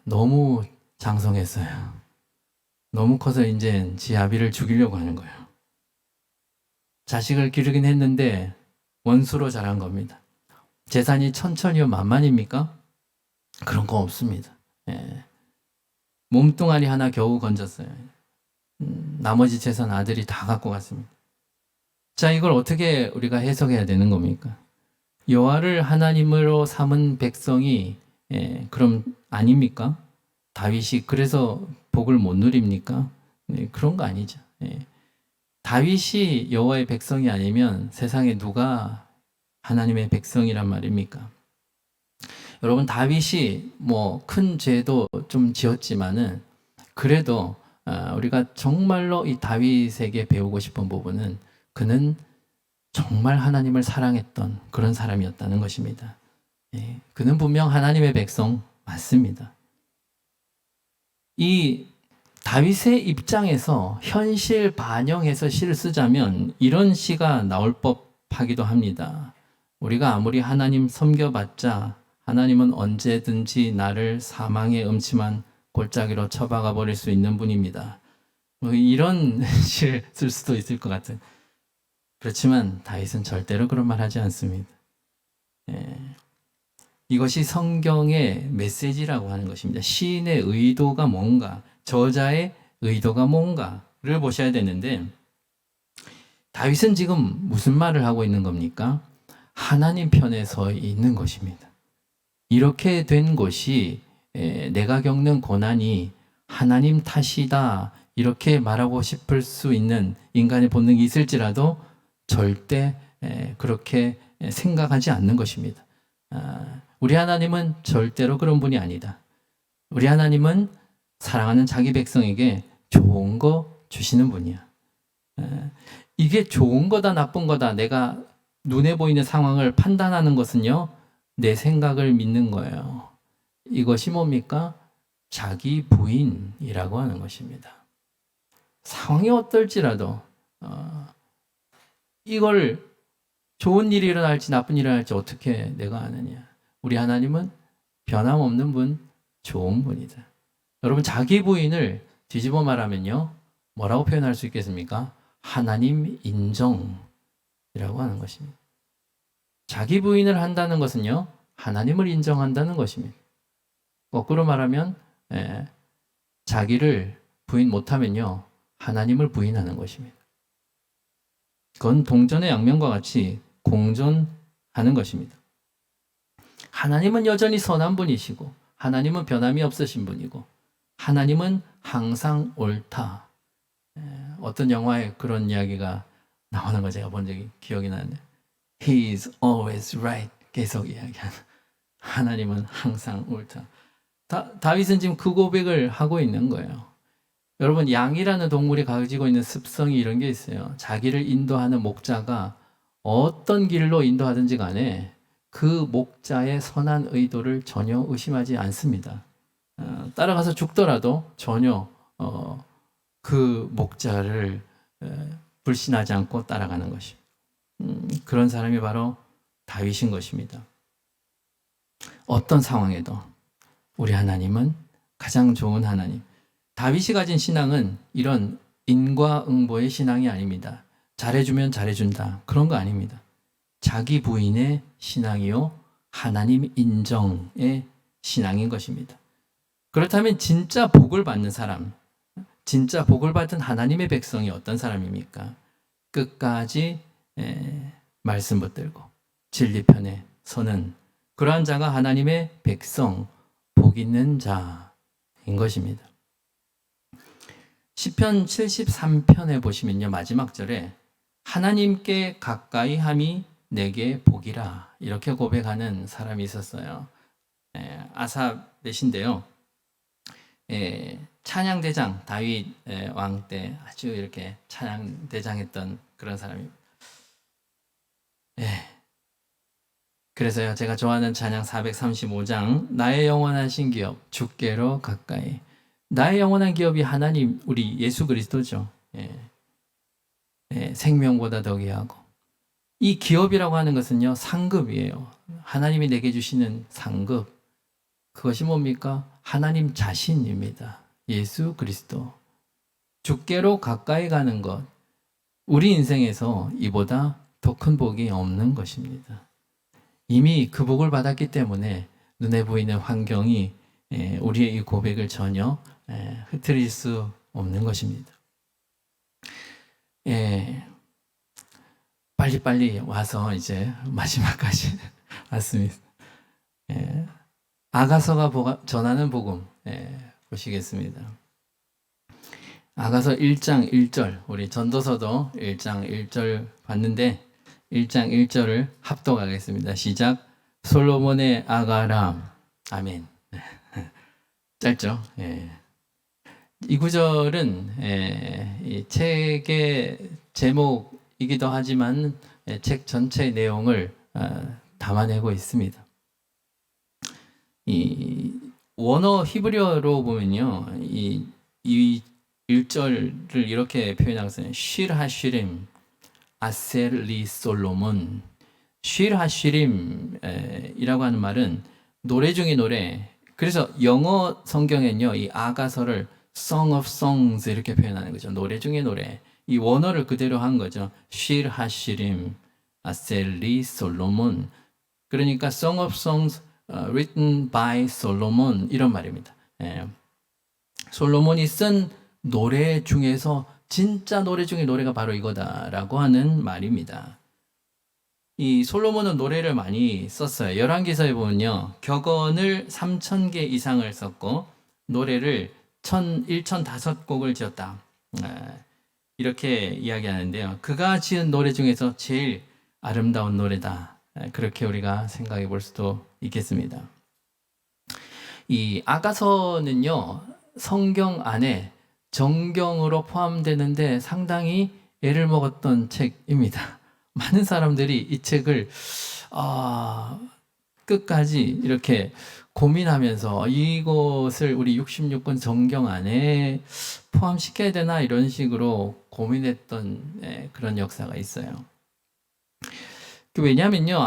너무 장성했어요. 너무 커서 이제 지 아비를 죽이려고 하는 거예요. 자식을 기르긴 했는데 원수로 자란 겁니다. 재산이 천천히요 만만입니까? 그런 거 없습니다. 몸뚱아리 하나 겨우 건졌어요. 나머지 재산 아들이 다 갖고 갔습니다. 자, 이걸 어떻게 우리가 해석해야 되는 겁니까? 여호와를 하나님으로 삼은 백성이 그럼 아닙니까? 다윗이 그래서 복을 못 누립니까? 그런 거 아니죠. 다윗이 여호와의 백성이 아니면 세상에 누가 하나님의 백성이란 말입니까? 여러분, 다윗이 뭐 큰 죄도 좀 지었지만은 그래도 우리가 정말로 이 다윗에게 배우고 싶은 부분은 그는 정말 하나님을 사랑했던 그런 사람이었다는 것입니다. 그는 분명 하나님의 백성 맞습니다. 이 다윗의 입장에서 현실 반영해서 시를 쓰자면 이런 시가 나올 법하기도 합니다. 우리가 아무리 하나님 섬겨봤자 하나님은 언제든지 나를 사망의 음침한 골짜기로 처박아 버릴 수 있는 분입니다. 뭐 이런 시를 쓸 수도 있을 것 같은. 그렇지만 다윗은 절대로 그런 말 하지 않습니다. 이것이 성경의 메시지라고 하는 것입니다. 시인의 의도가 뭔가, 저자의 의도가 뭔가를 보셔야 되는데, 다윗은 지금 무슨 말을 하고 있는 겁니까? 하나님 편에 서 있는 것입니다. 이렇게 된 것이 내가 겪는 고난이 하나님 탓이다 이렇게 말하고 싶을 수 있는 인간의 본능이 있을지라도 절대 그렇게 생각하지 않는 것입니다. 우리 하나님은 절대로 그런 분이 아니다. 우리 하나님은 사랑하는 자기 백성에게 좋은 거 주시는 분이야. 이게 좋은 거다 나쁜 거다 내가 눈에 보이는 상황을 판단하는 것은요, 내 생각을 믿는 거예요. 이것이 뭡니까? 자기 부인이라고 하는 것입니다. 상황이 어떨지라도 이걸 좋은 일이 일어날지 나쁜 일이 일어날지 어떻게 내가 아느냐. 우리 하나님은 변함없는 분, 좋은 분이다. 여러분, 자기 부인을 뒤집어 말하면요, 뭐라고 표현할 수 있겠습니까? 하나님 인정이라고 하는 것입니다. 자기 부인을 한다는 것은요, 하나님을 인정한다는 것입니다. 거꾸로 말하면 자기를 부인 못하면요, 하나님을 부인하는 것입니다. 그건 동전의 양면과 같이 공존하는 것입니다. 하나님은 여전히 선한 분이시고 하나님은 변함이 없으신 분이고 하나님은 항상 옳다. 어떤 영화에 그런 이야기가 나오는 거 제가 본 적이 기억이 나는데, He is always right. 계속 이야기하는, 하나님은 항상 옳다. 다윗은 지금 그 고백을 하고 있는 거예요. 여러분, 양이라는 동물이 가지고 있는 습성이 이런 게 있어요. 자기를 인도하는 목자가 어떤 길로 인도하든지 간에 그 목자의 선한 의도를 전혀 의심하지 않습니다. 따라가서 죽더라도 전혀 그 목자를 불신하지 않고 따라가는 것입니다. 그런 사람이 바로 다윗인 것입니다. 어떤 상황에도 우리 하나님은 가장 좋은 하나님. 다윗이 가진 신앙은 이런 인과응보의 신앙이 아닙니다. 잘해주면 잘해준다. 그런 거 아닙니다. 자기 부인의 신앙이요, 하나님 인정의 신앙인 것입니다. 그렇다면 진짜 복을 받는 사람, 진짜 복을 받은 하나님의 백성이 어떤 사람입니까? 끝까지 말씀 붙들고 진리편에 서는 그러한 자가 하나님의 백성, 복 있는 자인 것입니다. 시편 73편에 보시면요, 마지막 절에 하나님께 가까이 함이 내게 복이라 이렇게 고백하는 사람이 있었어요. 아삽인데요. 찬양대장 다윗 왕 때 아주 이렇게 찬양대장했던 그런 사람입니다. 그래서요, 제가 좋아하는 찬양 435장, 나의 영원한 신기업 주께로 가까이. 나의 영원한 기업이 하나님, 우리 예수 그리스도죠. 생명보다 더 귀하고, 이 기업이라고 하는 것은요, 상급이에요. 하나님이 내게 주시는 상급. 그것이 뭡니까? 하나님 자신입니다. 예수 그리스도. 주께로 가까이 가는 것. 우리 인생에서 이보다 더 큰 복이 없는 것입니다. 이미 그 복을 받았기 때문에 눈에 보이는 환경이 우리의 이 고백을 전혀 흐트릴 수 없는 것입니다. 빨리빨리 와서 이제 마지막까지 왔습니다. 아가서가 전하는 복음 보시겠습니다. 아가서 1장 1절, 우리 전도서도 1장 1절 봤는데 1장 1절을 합독하겠습니다. 시작. 솔로몬의 아가람. 아멘. 짧죠? 이 구절은 이 책의 제목이기도 하지만 책 전체의 내용을 담아내고 있습니다. 이 원어 히브리어로 보면요, 이 1절을 이렇게 표현하고 있어요. 쉴 하쉬림 아셀리 솔로몬. 쉴 하쉬림이라고 하는 말은 노래 중의 노래. 그래서 영어 성경에는요, 이 아가서를 Song of Songs 이렇게 표현하는 거죠. 노래 중의 노래. 이 원어를 그대로 한 거죠. 쉴 하쉬림 아셀리 솔로몬. 그러니까 Song of Songs written by Solomon 이런 말입니다. 솔로몬이 쓴 노래 중에서 진짜 노래 중에 노래가 바로 이거다라고 하는 말입니다. 이 솔로몬은 노래를 많이 썼어요. 열왕기서에 보면요. 격언을 3,000개 이상을 썼고 노래를 1,005곡을 지었다. 이렇게 이야기하는데요. 그가 지은 노래 중에서 제일 아름다운 노래다. 그렇게 우리가 생각해 볼 수도 있겠습니다. 이 아가서는요. 성경 안에 정경으로 포함되는데 상당히 애를 먹었던 책입니다. 많은 사람들이 이 책을 끝까지 이렇게 고민하면서 이것을 우리 66권 정경 안에 포함시켜야 되나 이런 식으로 고민했던 그런 역사가 있어요. 왜냐하면요,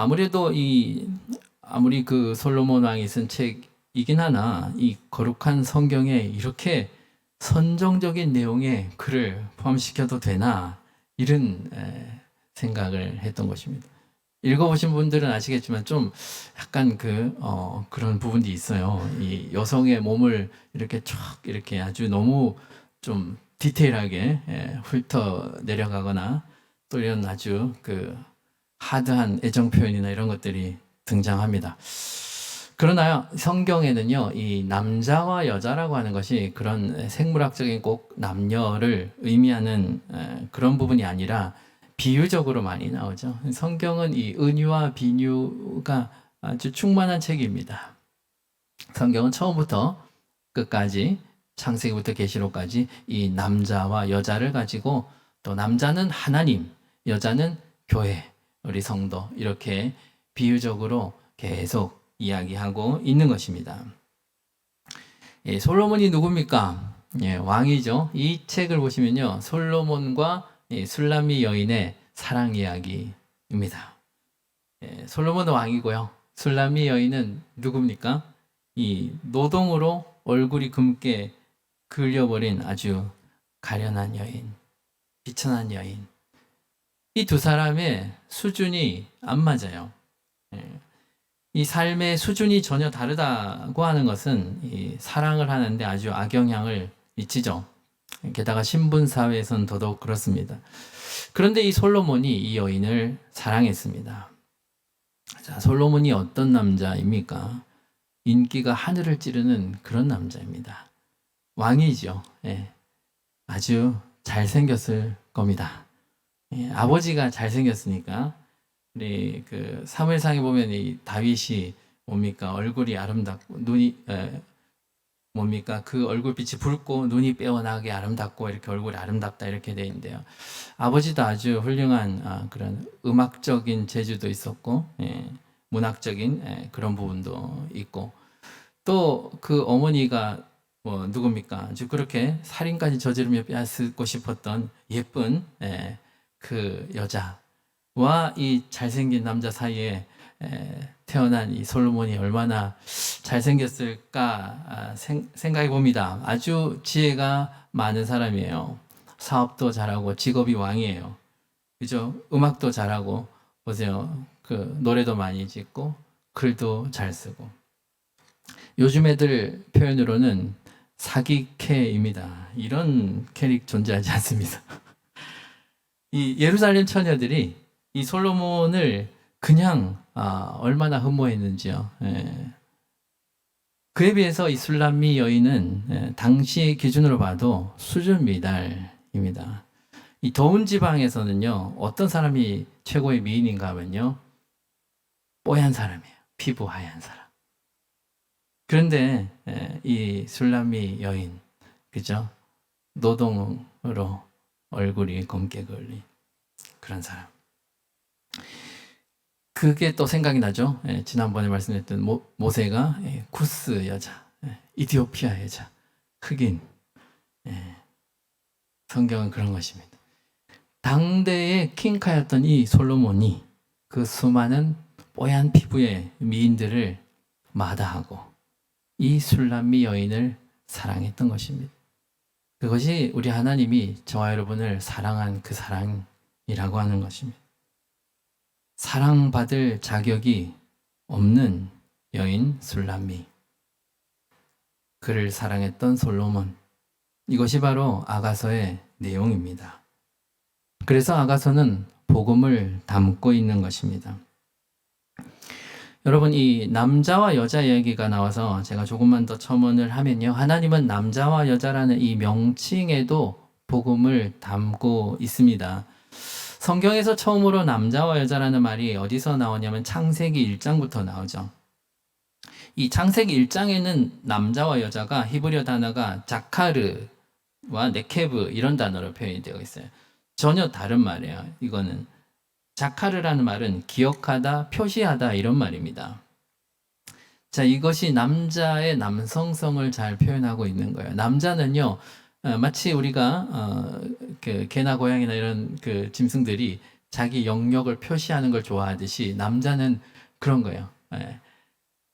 아무리 그 솔로몬 왕이 쓴 책이긴 하나 이 거룩한 성경에 이렇게 선정적인 내용의 글을 포함시켜도 되나 이런 생각을 했던 것입니다. 읽어보신 분들은 아시겠지만 좀 약간 그런 부분이 있어요. 이 여성의 몸을 이렇게 쫙 이렇게 아주 너무 좀 디테일하게 훑어 내려가거나 또 이런 아주 하드한 애정 표현이나 이런 것들이 등장합니다. 그러나 성경에는요, 이 남자와 여자라고 하는 것이 그런 생물학적인 꼭 남녀를 의미하는 그런 부분이 아니라 비유적으로 많이 나오죠. 성경은 이 은유와 비유가 아주 충만한 책입니다. 성경은 처음부터 끝까지 창세기부터 계시록까지 이 남자와 여자를 가지고 또 남자는 하나님, 여자는 교회, 우리 성도 이렇게 비유적으로 계속 이야기하고 있는 것입니다. 솔로몬이 누굽니까? 왕이죠. 이 책을 보시면요. 솔로몬과 술람미 여인의 사랑 이야기입니다. 솔로몬은 왕이고요. 술람미 여인은 누굽니까? 이 노동으로 얼굴이 금게 그을려버린 아주 가련한 여인, 비천한 여인. 이 두 사람의 수준이 안 맞아요. 이 삶의 수준이 전혀 다르다고 하는 것은 이 사랑을 하는데 아주 악영향을 미치죠. 게다가 신분 사회에서는 더더욱 그렇습니다. 그런데 이 솔로몬이 이 여인을 사랑했습니다. 자, 솔로몬이 어떤 남자입니까? 인기가 하늘을 찌르는 그런 남자입니다. 왕이죠. 아주 잘생겼을 겁니다. 아버지가 잘생겼으니까 우리 사무엘상에 보면 이 다윗이 뭡니까 얼굴이 아름답고 눈이 뭡니까 그 얼굴빛이 붉고 눈이 빼어나게 아름답고 이렇게 얼굴이 아름답다 이렇게 돼 있는데요. 아버지도 아주 훌륭한 그런 음악적인 재주도 있었고 문학적인 그런 부분도 있고 또 그 어머니가 누굽니까 아주 그렇게 살인까지 저지르며 빼앗고 싶었던 예쁜 그 여자와 이 잘생긴 남자 사이에 태어난 이 솔로몬이 얼마나 잘생겼을까 생각해 봅니다. 아주 지혜가 많은 사람이에요. 사업도 잘하고 직업이 왕이에요. 그죠? 음악도 잘하고 보세요. 노래도 많이 짓고 글도 잘 쓰고 요즘 애들 표현으로는 사기캐입니다. 이런 캐릭 존재하지 않습니다. 이 예루살렘 처녀들이 이 솔로몬을 그냥 얼마나 흠모했는지요. 그에 비해서 이 술람미 여인은 당시의 기준으로 봐도 수준 미달입니다. 이 더운 지방에서는요 어떤 사람이 최고의 미인인가 하면요 뽀얀 사람이에요. 피부 하얀 사람. 그런데 이 술람미 여인 그죠? 노동으로 얼굴이 검게 걸린 그런 사람. 그게 또 생각이 나죠. 지난번에 말씀드렸던 모세가 쿠스 여자, 이디오피아 여자, 흑인. 성경은 그런 것입니다. 당대의 킹카였던 이 솔로몬이 그 수많은 뽀얀 피부의 미인들을 마다하고 이 술람미 여인을 사랑했던 것입니다. 그것이 우리 하나님이 저와 여러분을 사랑한 그 사랑이라고 하는 것입니다. 사랑받을 자격이 없는 여인 술람미, 그를 사랑했던 솔로몬. 이것이 바로 아가서의 내용입니다. 그래서 아가서는 복음을 담고 있는 것입니다. 여러분, 이 남자와 여자 이야기가 나와서 제가 조금만 더 첨언을 하면요. 하나님은 남자와 여자라는 이 명칭에도 복음을 담고 있습니다. 성경에서 처음으로 남자와 여자라는 말이 어디서 나오냐면 창세기 1장부터 나오죠. 이 창세기 1장에는 남자와 여자가 히브리어 단어가 자카르와 네케브 이런 단어로 표현이 되어 있어요. 전혀 다른 말이에요. 이거는 자카르라는 말은 기억하다, 표시하다 이런 말입니다. 자, 이것이 남자의 남성성을 잘 표현하고 있는 거예요. 남자는요, 마치 우리가 그 개나 고양이나 이런 그 짐승들이 자기 영역을 표시하는 걸 좋아하듯이 남자는 그런 거예요.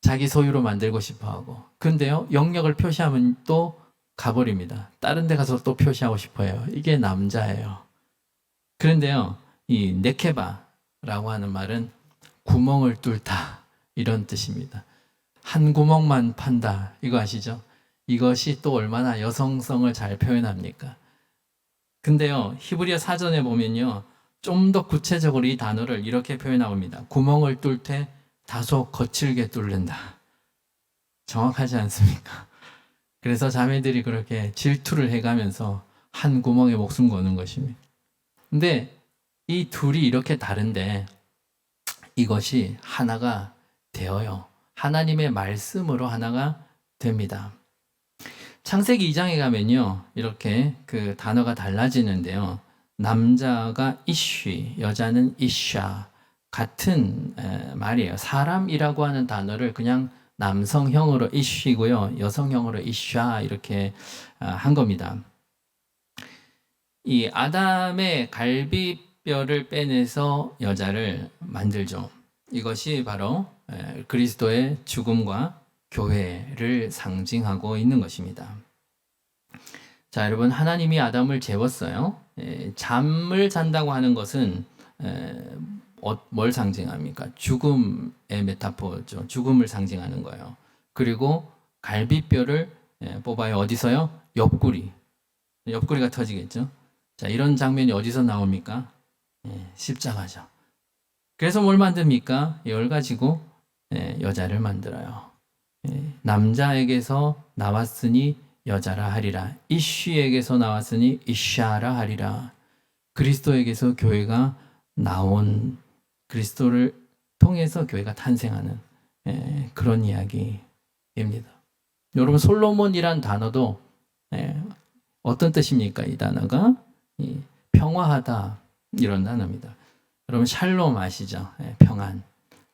자기 소유로 만들고 싶어하고. 근데요, 영역을 표시하면 또 가버립니다. 다른 데 가서 또 표시하고 싶어요. 이게 남자예요. 그런데요, 이 네케바라고 하는 말은 구멍을 뚫다 이런 뜻입니다. 한 구멍만 판다 이거 아시죠? 이것이 또 얼마나 여성성을 잘 표현합니까? 근데요, 히브리어 사전에 보면요, 좀 더 구체적으로 이 단어를 이렇게 표현합니다. 구멍을 뚫 때 다소 거칠게 뚫는다. 정확하지 않습니까? 그래서 자매들이 그렇게 질투를 해가면서 한 구멍에 목숨 거는 것입니다. 근데 이 둘이 이렇게 다른데 이것이 하나가 되어요. 하나님의 말씀으로 하나가 됩니다. 창세기 2장에 가면요, 이렇게 그 단어가 달라지는데요. 남자가 이쉬, 여자는 이샤 같은 말이에요. 사람이라고 하는 단어를 그냥 남성형으로 이쉬고요, 여성형으로 이샤 이렇게 한 겁니다. 이 아담의 갈비뼈를 빼내서 여자를 만들죠. 이것이 바로 그리스도의 죽음과 교회를 상징하고 있는 것입니다. 자, 여러분, 하나님이 아담을 재웠어요. 잠을 잔다고 하는 것은 뭘 상징합니까? 죽음의 메타포죠. 죽음을 상징하는 거예요. 그리고 갈비뼈를 뽑아요. 어디서요? 옆구리가 터지겠죠. 자, 이런 장면이 어디서 나옵니까? 십자가죠. 그래서 뭘 만듭니까? 이걸 가지고 여자를 만들어요. 남자에게서 나왔으니 여자라 하리라. 이쉬에게서 나왔으니 이샤라 하리라. 그리스도에게서 교회가 나온, 그리스도를 통해서 교회가 탄생하는 그런 이야기입니다. 여러분, 솔로몬이란 단어도 어떤 뜻입니까? 이 단어가 평화하다 이런 단어입니다. 여러분, 샬롬 아시죠? 평안,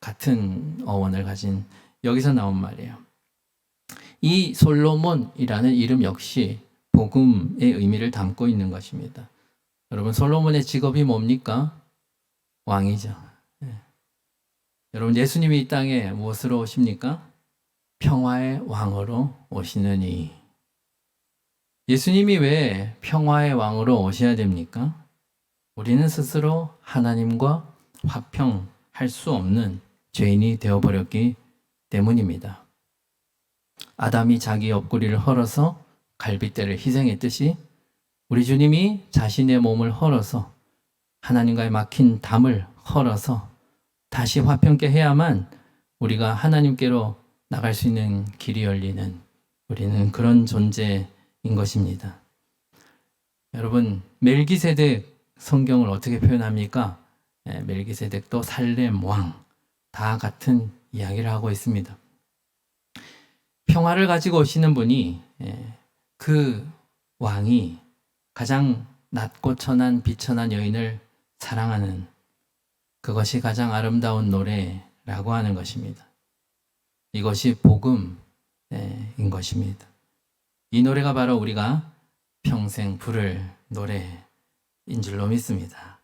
같은 어원을 가진, 여기서 나온 말이에요. 이 솔로몬이라는 이름 역시 복음의 의미를 담고 있는 것입니다. 여러분, 솔로몬의 직업이 뭡니까? 왕이죠. 여러분, 예수님이 이 땅에 무엇으로 오십니까? 평화의 왕으로 오시느니. 예수님이 왜 평화의 왕으로 오셔야 됩니까? 우리는 스스로 하나님과 화평할 수 없는 죄인이 되어버렸기 때문입니다. 아담이 자기 옆구리를 헐어서 갈빗대를 희생했듯이 우리 주님이 자신의 몸을 헐어서 하나님과의 막힌 담을 헐어서 다시 화평케 해야만 우리가 하나님께로 나갈 수 있는 길이 열리는, 우리는 그런 존재인 것입니다. 여러분, 멜기세덱 성경을 어떻게 표현합니까? 멜기세덱도 살렘 왕, 다 같은 이야기를 하고 있습니다. 평화를 가지고 오시는 분이, 그 왕이 가장 낮고 천한 비천한 여인을 사랑하는, 그것이 가장 아름다운 노래라고 하는 것입니다. 이것이 복음인 것입니다. 이 노래가 바로 우리가 평생 부를 노래인 줄로 믿습니다.